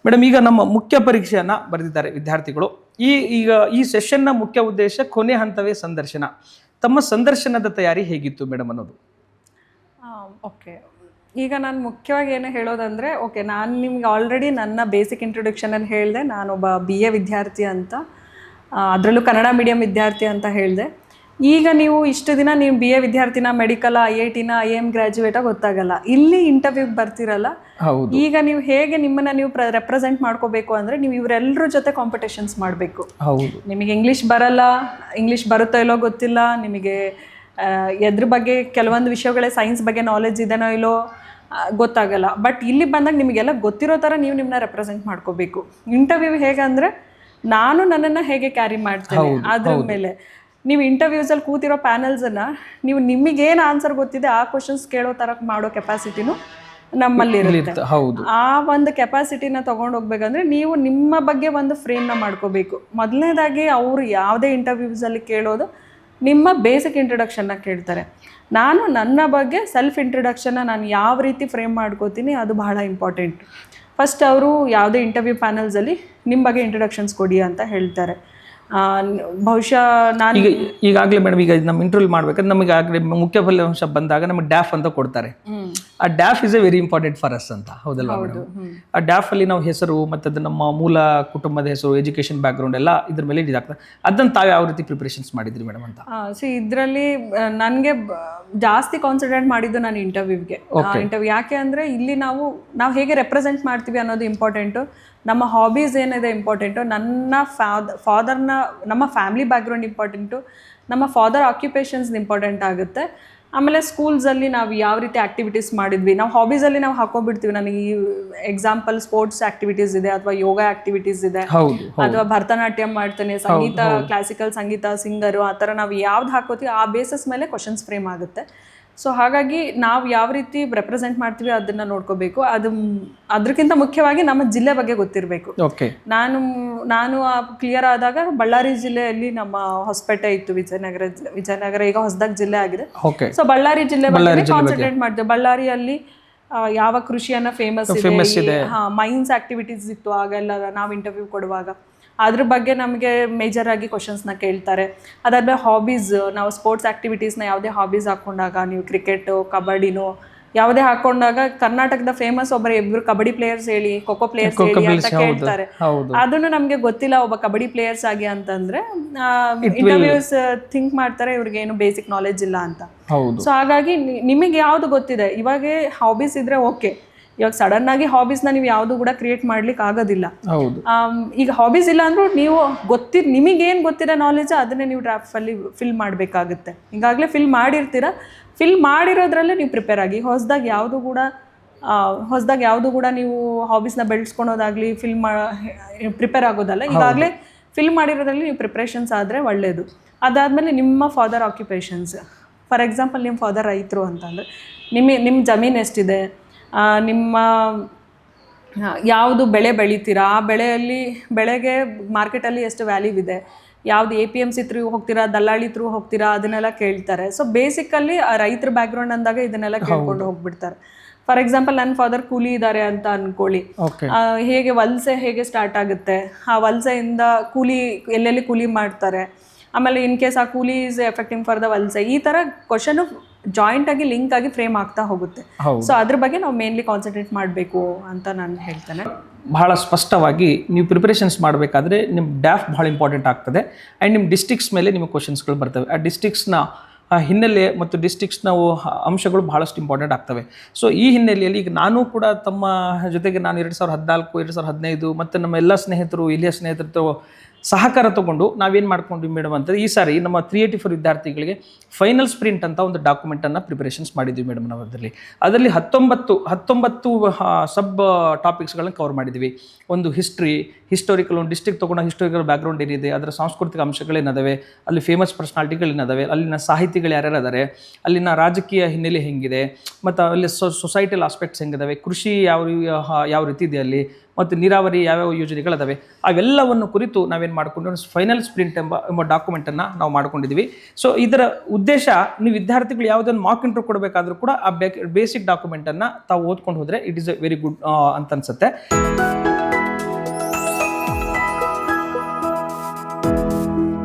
Madam, ಈಗ ನಮ್ಮ ಮುಖ್ಯ ಪರೀಕ್ಷೆಯನ್ನು ಬರೆದಿದ್ದಾರೆ ವಿದ್ಯಾರ್ಥಿಗಳು. ಈಗ ಈ ಸೆಷನ್ನ ಮುಖ್ಯ ಉದ್ದೇಶ ಕೊನೆ ಹಂತವೇ ಸಂದರ್ಶನ. ತಮ್ಮ ಸಂದರ್ಶನದ ತಯಾರಿ ಹೇಗಿತ್ತು ಮೇಡಮ್ ಅನ್ನೋದು? ಓಕೆ, ಈಗ ನಾನು ಮುಖ್ಯವಾಗಿ ಏನು ಹೇಳೋದಂದರೆ, ನಾನು ನಿಮ್ಗೆ ಆಲ್ರೆಡಿ ನನ್ನ ಬೇಸಿಕ್ ಇಂಟ್ರೊಡಕ್ಷನಲ್ಲಿ ಹೇಳಿದೆ. ನಾನೊಬ್ಬ BA ವಿದ್ಯಾರ್ಥಿ ಅಂತ, ಅದರಲ್ಲೂ ಕನ್ನಡ ಮೀಡಿಯಂ ವಿದ್ಯಾರ್ಥಿ ಅಂತ ಹೇಳಿದೆ. ಈಗ ನೀವು ಇಷ್ಟು ದಿನ ನೀವು BA ವಿದ್ಯಾರ್ಥಿನ, ಮೆಡಿಕಲ್, IITನ, IIM ಗ್ರ್ಯಾಜುಯೇಟಾಗಿ ಗೊತ್ತಾಗಲ್ಲ. ಇಲ್ಲಿ ಇಂಟರ್ವ್ಯೂಗೆ ಬರ್ತಿರಲ್ಲ, ಈಗ ನೀವು ಹೇಗೆ ನಿಮ್ಮನ್ನು ನೀವು ರೆಪ್ರೆಸೆಂಟ್ ಮಾಡ್ಕೋಬೇಕು ಅಂದರೆ, ನೀವು ಇವರೆಲ್ಲರ ಜೊತೆ ಕಾಂಪಿಟೇಷನ್ಸ್ ಮಾಡಬೇಕು. ನಿಮಗೆ ಇಂಗ್ಲೀಷ್ ಬರಲ್ಲ, ಇಂಗ್ಲೀಷ್ ಬರುತ್ತೋ ಇಲ್ಲೋ ಗೊತ್ತಿಲ್ಲ, ನಿಮಗೆ ಎದ್ರ ಬಗ್ಗೆ ಕೆಲವೊಂದು ವಿಷಯಗಳೇ ಸೈನ್ಸ್ ಬಗ್ಗೆ ನಾಲೆಜ್ ಇದೆನೋ ಇಲ್ಲೋ ಗೊತ್ತಾಗಲ್ಲ. ಬಟ್ ಇಲ್ಲಿ ಬಂದಾಗ ನಿಮಗೆಲ್ಲ ಗೊತ್ತಿರೋ ಥರ ನೀವು ನಿಮ್ಮನ್ನ ರೆಪ್ರೆಸೆಂಟ್ ಮಾಡ್ಕೋಬೇಕು. ಇಂಟರ್ವ್ಯೂ ಹೇಗಂದರೆ, ನಾನು ನನ್ನನ್ನು ಹೇಗೆ ಕ್ಯಾರಿ ಮಾಡ್ತೇನೆ ಅದ್ರ ಮೇಲೆ. ನೀವು ಇಂಟರ್ವ್ಯೂಸಲ್ಲಿ ಕೂತಿರೋ ಪ್ಯಾನಲ್ಸನ್ನು ನೀವು ನಿಮಗೇನು ಆನ್ಸರ್ ಗೊತ್ತಿದೆ ಆ ಕ್ವಶನ್ಸ್ ಕೇಳೋ ಥರ ಮಾಡೋ ಕೆಪಾಸಿಟಿನೂ ನಮ್ಮಲ್ಲಿ ಇರುತ್ತೆ. ಆ ಒಂದು ಕೆಪಾಸಿಟಿನ ತೊಗೊಂಡು ಹೋಗ್ಬೇಕಂದ್ರೆ ನೀವು ನಿಮ್ಮ ಬಗ್ಗೆ ಒಂದು ಫ್ರೇಮ್ನ ಮಾಡ್ಕೋಬೇಕು. ಮೊದಲನೇದಾಗಿ ಅವರು ಯಾವುದೇ ಇಂಟರ್ವ್ಯೂಸಲ್ಲಿ ಕೇಳೋದು ನಿಮ್ಮ ಬೇಸಿಕ್ ಇಂಟ್ರೊಡಕ್ಷನ್ನ ಕೇಳ್ತಾರೆ. ನಾನು ನನ್ನ ಬಗ್ಗೆ ಸೆಲ್ಫ್ ಇಂಟ್ರೊಡಕ್ಷನ್ನ ನಾನು ಯಾವ ರೀತಿ ಫ್ರೇಮ್ ಮಾಡ್ಕೋತೀನಿ ಅದು ಬಹಳ ಇಂಪಾರ್ಟೆಂಟ್. ಫಸ್ಟ್ ಅವರು ಯಾವುದೇ ಇಂಟರ್ವ್ಯೂ ಪ್ಯಾನಲ್ಸಲ್ಲಿ ನಿಮ್ಮ ಬಗ್ಗೆ ಇಂಟ್ರೊಡಕ್ಷನ್ಸ್ ಕೊಡಿ ಅಂತ ಹೇಳ್ತಾರೆ. ಬಹುಶಃ ನಾನು ಈಗಾಗಲೇ ಮೇಡಮ್, ಈಗ ನಮ್ಮ ಇಂಟರ್ವ್ಯೂ ಮಾಡ್ಬೇಕಾದ್ರೆ ನಮಗೆ ಆಗಲೇ ಮುಖ್ಯ ಫಲಿತಾಂಶ ಬಂದಾಗ ನಮಗೆ ಡ್ಯಾಫ್ ಅಂತ ಕೊಡ್ತಾರೆ. ಆ ಡ್ಯಾಫ್ is a very important for us ಅಂತ, ಹೌದಲ್ವಾ ಮೇಡಮ್? ಆ ಡ್ಯಾಫ್ ಅಲ್ಲಿ ನಾವು ಹೆಸರು ಮತ್ತು ಅದು ನಮ್ಮ ಮೂಲ ಕುಟುಂಬದ ಹೆಸರು, ಎಜುಕೇಶನ್ ಬ್ಯಾಕ್ಗ್ರೌಂಡ್ ಎಲ್ಲ ಇದ್ರ ಮೇಲೆ ಇದಾಗ್ತದೆ. ಅದನ್ನು ತಾವು ಯಾವ ರೀತಿ ಪ್ರಿಪರೇಷನ್ಸ್ ಮಾಡಿದ್ರಿ ಮೇಡಮ್ ಅಂತ? ಇದರಲ್ಲಿ ನನಗೆ ಜಾಸ್ತಿ ಕಾನ್ಸಂಟ್ರೇಟ್ ಮಾಡಿದ್ದು ನಾನು ಇಂಟರ್ವ್ಯೂಗೆ. ಯಾಕೆ ಅಂದರೆ ಇಲ್ಲಿ ನಾವು ಹೇಗೆ ರೆಪ್ರೆಸೆಂಟ್ ಮಾಡ್ತೀವಿ ಅನ್ನೋದು ಇಂಪಾರ್ಟೆಂಟು. ನಮ್ಮ ಹಾಬೀಸ್ ಏನಿದೆ ಇಂಪಾರ್ಟೆಂಟು, ನನ್ನ ಫಾದರ್ನ ನಮ್ಮ ಫ್ಯಾಮಿಲಿ ಬ್ಯಾಕ್ಗ್ರೌಂಡ್ ಇಂಪಾರ್ಟೆಂಟು, ನಮ್ಮ ಫಾದರ್ ಆಕ್ಯುಪೇಷನ್ಸ್ ಇಂಪಾರ್ಟೆಂಟ್ ಆಗುತ್ತೆ. ಆಮೇಲೆ ಸ್ಕೂಲ್ಸಲ್ಲಿ ನಾವು ಯಾವ ರೀತಿ ಆ್ಯಕ್ಟಿವಿಟೀಸ್ ಮಾಡಿದ್ವಿ, ನಾವು ಹಾಬೀಸಲ್ಲಿ ನಾವು ಹಾಕೊಂಡ್ಬಿಡ್ತೀವಿ. ನನಗೆ ಈ ಎಕ್ಸಾಂಪಲ್ ಸ್ಪೋರ್ಟ್ಸ್ ಆ್ಯಕ್ಟಿವಿಟೀಸ್ ಇದೆ, ಅಥವಾ ಯೋಗ ಆ್ಯಕ್ಟಿವಿಟೀಸ್ ಇದೆ, ಅಥವಾ ಭರತನಾಟ್ಯಂ ಮಾಡ್ತೇನೆ, ಸಂಗೀತ, ಕ್ಲಾಸಿಕಲ್ ಸಂಗೀತ, ಸಿಂಗರು, ಆ ಥರ ನಾವು ಯಾವ್ದು ಹಾಕೋತೀವಿ ಆ ಬೇಸಿಸ್ ಮೇಲೆ ಕ್ವಶನ್ಸ್ ಫ್ರೇಮ್ ಆಗುತ್ತೆ. ಸೊ ಹಾಗಾಗಿ ನಾವು ಯಾವ ರೀತಿ ರೆಪ್ರೆಸೆಂಟ್ ಮಾಡ್ತೀವಿ ಅದನ್ನು ನೋಡ್ಕೋಬೇಕು. ಅದಕ್ಕಿಂತ ಮುಖ್ಯವಾಗಿ ನಮ್ಮ ಜಿಲ್ಲೆ ಬಗ್ಗೆ ಗೊತ್ತಿರಬೇಕು. ನಾನು ಕ್ಲಿಯರ್ ಆದಾಗ ಬಳ್ಳಾರಿ ಜಿಲ್ಲೆಯಲ್ಲಿ ನಮ್ಮ ಹೊಸಪೇಟೆ ಇತ್ತು, ವಿಜಯನಗರ ಈಗ ಹೊಸದಾಗಿ ಜಿಲ್ಲೆ ಆಗಿದೆ. ಸೊ ಬಳ್ಳಾರಿ ಜಿಲ್ಲೆ ಬಗ್ಗೆ ಕಾನ್ಸಂಟ್ರೇಟ್ ಮಾಡ್ತೇವೆ. ಬಳ್ಳಾರಿಯಲ್ಲಿ ಯಾವ ಕೃಷಿಯನ್ನ ಫೇಮಸ್ ಇದೆ, ಮೈನ್ಸ್ ಆಕ್ಟಿವಿಟೀಸ್ ಇತ್ತು ಆಗೆಲ್ಲ ನಾವು ಇಂಟರ್ವ್ಯೂ ಕೊಡುವಾಗ. ಅದ್ರ ಬಗ್ಗೆ ನಮಗೆ ಮೇಜರ್ ಆಗಿ ಕ್ವಶನ್ಸ್ನ ಕೇಳ್ತಾರೆ. ಅದಾದ್ಮೇಲೆ ಹಾಬೀಸ್, ನಾವು ಸ್ಪೋರ್ಟ್ಸ್ ಆ್ಯಕ್ಟಿವಿಟೀಸ್ನ ಯಾವುದೇ ಹಾಬೀಸ್ ಹಾಕ್ಕೊಂಡಾಗ, ನೀವು ಕ್ರಿಕೆಟು, ಕಬಡ್ಡಿನೋ ಯಾವುದೇ ಹಾಕೊಂಡಾಗ ಕರ್ನಾಟಕದ ಫೇಮಸ್ ಇಬ್ಬರು ಕಬಡ್ಡಿ ಪ್ಲೇಯರ್ಸ್ ಹೇಳಿ, ಖೋಖೋ ಪ್ಲೇಯರ್ಸ್ ಹೇಳಿ ಅಂತ ಕೇಳ್ತಾರೆ. ಅದನ್ನು ನಮಗೆ ಗೊತ್ತಿಲ್ಲ ಒಬ್ಬ ಕಬಡ್ಡಿ ಪ್ಲೇಯರ್ಸ್ ಆಗಿ ಅಂತಂದ್ರೆ ಇಂಟರ್ವ್ಯೂಸ್ ಥಿಂಕ್ ಮಾಡ್ತಾರೆ ಇವ್ರಿಗೆ ಏನು ಬೇಸಿಕ್ ನಾಲೆಜ್ ಇಲ್ಲ ಅಂತ. ಸೊ ಹಾಗಾಗಿ ನಿಮಗೆ ಯಾವ್ದು ಗೊತ್ತಿದೆ, ಇವಾಗ ಹಾಬೀಸ್ ಇದ್ರೆ ಓಕೆ. ಇವಾಗ ಸಡನ್ ಆಗಿ ಹಾಬೀಸ್ನ ನೀವು ಯಾವುದು ಕೂಡ ಕ್ರಿಯೇಟ್ ಮಾಡ್ಲಿಕ್ಕೆ ಆಗೋದಿಲ್ಲ. ಈಗ ಹಾಬೀಸ್ ಇಲ್ಲ ಅಂದ್ರೂ ನೀವು ನಿಮಗೇನು ಗೊತ್ತಿರೋ ನಾಲೆಜ್ ಅದನ್ನೇ ನೀವು ಡ್ರಾಫ್ಟಲ್ಲಿ ಫಿಲ್ ಮಾಡಬೇಕಾಗುತ್ತೆ. ಈಗಾಗಲೇ ಫಿಲ್ ಮಾಡಿರ್ತೀರ, ಫಿಲ್ ಮಾಡಿರೋದ್ರಲ್ಲೇ ನೀವು ಪ್ರಿಪೇರ್ ಆಗಿ. ಹೊಸದಾಗಿ ಯಾವುದು ಕೂಡ ನೀವು ಹಾಬೀಸ್ನ ಬೆಳೆಸ್ಕೊಳೋದಾಗಲಿ ಪ್ರಿಪೇರ್ ಆಗೋದಲ್ಲ. ಈಗಾಗಲೇ ಫಿಲ್ ಮಾಡಿರೋದ್ರಲ್ಲಿ ನೀವು ಪ್ರಿಪ್ರೇಷನ್ಸ್ ಆದರೆ ಒಳ್ಳೆಯದು. ಅದಾದಮೇಲೆ ನಿಮ್ಮ ಫಾದರ್ ಆಕ್ಯುಪೇಷನ್ಸ್, ಫಾರ್ ಎಕ್ಸಾಂಪಲ್ ನಿಮ್ಮ ಫಾದರ್ ರೈತರು ಅಂತಂದರೆ ನಿಮ್ಮ ಜಮೀನು ಎಷ್ಟಿದೆ, ನಿಮ್ಮ ಯಾವುದು ಬೆಳೆ ಬೆಳಿತೀರಾ, ಆ ಬೆಳೆಗೆ ಮಾರ್ಕೆಟಲ್ಲಿ ಎಷ್ಟು ವ್ಯಾಲ್ಯೂ ಇದೆ, ಯಾವುದು APMC ಥ್ರೂ ಹೋಗ್ತೀರಾ, ದಲ್ಲಾಳಿ ಥ್ರೂ ಹೋಗ್ತೀರಾ, ಅದನ್ನೆಲ್ಲ ಕೇಳ್ತಾರೆ. ಸೊ ಬೇಸಿಕಲ್ಲಿ ರೈತರ ಬ್ಯಾಕ್ಗ್ರೌಂಡ್ ಅಂದಾಗ ಇದನ್ನೆಲ್ಲ ಕೇಳ್ಕೊಂಡು ಹೋಗ್ಬಿಡ್ತಾರೆ. ಫಾರ್ ಎಕ್ಸಾಂಪಲ್ ನನ್ನ ಫಾದರ್ ಕೂಲಿ ಇದ್ದಾರೆ ಅಂತ ಅನ್ಕೊಳ್ಳಿ, ಹೇಗೆ ವಲಸೆ ಹೇಗೆ ಸ್ಟಾರ್ಟ್ ಆಗುತ್ತೆ, ಆ ವಲಸೆಯಿಂದ ಎಲ್ಲೆಲ್ಲಿ ಕೂಲಿ ಮಾಡ್ತಾರೆ, ಆಮೇಲೆ ಇನ್ ಕೇಸ್ ಆ ಕೂಲಿ ಈಸ್ ಎಫೆಕ್ಟಿಂಗ್ ಫಾರ್ ದ ವಲಸೆ, ಈ ಥರ ಕ್ವಶನು ಜಾಯಿಂಟ್ ಆಗಿ ಲಿಂಕ್ ಆಗಿ ಫ್ರೇಮ್ ಆಗ್ತಾ ಹೋಗುತ್ತೆ. ಸೊ ಅದ್ರ ಬಗ್ಗೆ ನಾವು ಮೇನ್ಲಿ ಕಾನ್ಸಂಟ್ರೇಟ್ ಮಾಡಬೇಕು ಅಂತ ನಾನು ಹೇಳ್ತೇನೆ. ಬಹಳ ಸ್ಪಷ್ಟವಾಗಿ ನೀವು ಪ್ರಿಪರೇಷನ್ಸ್ ಮಾಡಬೇಕಾದ್ರೆ ನಿಮ್ಮ ಡ್ಯಾಫ್ ಭಾಳ ಇಂಪಾರ್ಟೆಂಟ್ ಆಗ್ತದೆ. ಆ್ಯಂಡ್ ನಿಮ್ಮ ಡಿಸ್ಟ್ರಿಕ್ಸ್ ಮೇಲೆ ನಿಮ್ಮ ಕ್ವಶನ್ಸ್ಗಳು ಬರ್ತವೆ. ಆ ಡಿಸ್ಟ್ರಿಕ್ಸ್ನ ಹಿನ್ನೆಲೆ ಮತ್ತು ಡಿಸ್ಟ್ರಿಕ್ಸ್ನ ಅಂಶಗಳು ಬಹಳಷ್ಟು ಇಂಪಾರ್ಟೆಂಟ್ ಆಗ್ತವೆ. ಸೊ ಈ ಹಿನ್ನೆಲೆಯಲ್ಲಿ ಈಗ ನಾನು ಕೂಡ ತಮ್ಮ ಜೊತೆಗೆ ನಾನು 2014, 2015 ಮತ್ತು ನಮ್ಮ ಎಲ್ಲ ಸ್ನೇಹಿತರು, ಇಲ್ಲಿಯ ಸ್ನೇಹಿತರು ಸಹಕಾರ ತಗೊಂಡು ನಾವೇನು ಮಾಡ್ಕೊಂಡ್ವಿ ಮೇಡಮ್ ಅಂತ, ಈ ಸಾರಿ ನಮ್ಮ 384 ವಿದ್ಯಾರ್ಥಿಗಳಿಗೆ ಫೈನಲ್ ಸ್ಪ್ರಿಂಟ್ ಅಂತ ಒಂದು ಡಾಕ್ಯುಮೆಂಟನ್ನು ಪ್ರಿಪರೇಷನ್ಸ್ ಮಾಡಿದ್ವಿ ಮೇಡಮ್. ನಾವು ಅದರಲ್ಲಿ 19 ಸಬ್ ಟಾಪಿಕ್ಸ್ಗಳನ್ನ ಕವರ್ ಮಾಡಿದ್ವಿ. ಒಂದು ಹಿಸ್ಟೋರಿಕಲ್, ಒಂದು ಡಿಸ್ಟ್ರಿಕ್ಟ್ ತೊಗೊಂಡು ಹಿಸ್ಟೋರಿಕಲ್ ಬ್ಯಾಕ್ಗ್ರೌಂಡ್ ಏನಿದೆ, ಅದರ ಸಾಂಸ್ಕೃತಿಕ ಅಂಶಗಳೇನದಾವೆ, ಅಲ್ಲಿ ಫೇಮಸ್ ಪರ್ಸ್ನಾಲಿಟಿಗಳೇನದಾವೆ, ಅಲ್ಲಿನ ಸಾಹಿತಿಗಳು ಯಾರ್ಯಾರು ಅದಾರೆ, ಅಲ್ಲಿನ ರಾಜಕೀಯ ಹಿನ್ನೆಲೆ ಹೆಂಗಿದೆ, ಮತ್ತು ಅಲ್ಲಿ ಸೊಸೈಟಲ್ ಆಸ್ಪೆಕ್ಟ್ಸ್ ಹೆಂಗಿದಾವೆ, ಕೃಷಿ ಯಾವ ರೀತಿ ಇದೆ ಅಲ್ಲಿ, ಮತ್ತು ನೀರಾವರಿ ಯಾವ್ಯಾವ ಯೋಜನೆಗಳಿದಾವೆ, ಅವೆಲ್ಲವನ್ನು ಕುರಿತು ನಾವೇನು ಮಾಡಿಕೊಂಡು ಫೈನಲ್ ಸ್ಪ್ರಿಂಟ್ ಎಂಬ ಡಾಕ್ಯುಮೆಂಟನ್ನು ನಾವು ಮಾಡ್ಕೊಂಡಿದ್ವಿ. ಸೊ ಇದರ ಉದ್ದೇಶ, ನೀವು ವಿದ್ಯಾರ್ಥಿಗಳು ಯಾವುದನ್ನು ಮಾರ್ಕ್ ಇಂಟ್ರೋ ಕೊಡಬೇಕಾದ್ರೂ ಕೂಡ ಆ ಬೇಸಿಕ್ ಡಾಕ್ಯುಮೆಂಟನ್ನು ತಾವು ಓದ್ಕೊಂಡು ಹೋದರೆ it is A very good ಅಂತ ಅನ್ಸುತ್ತೆ.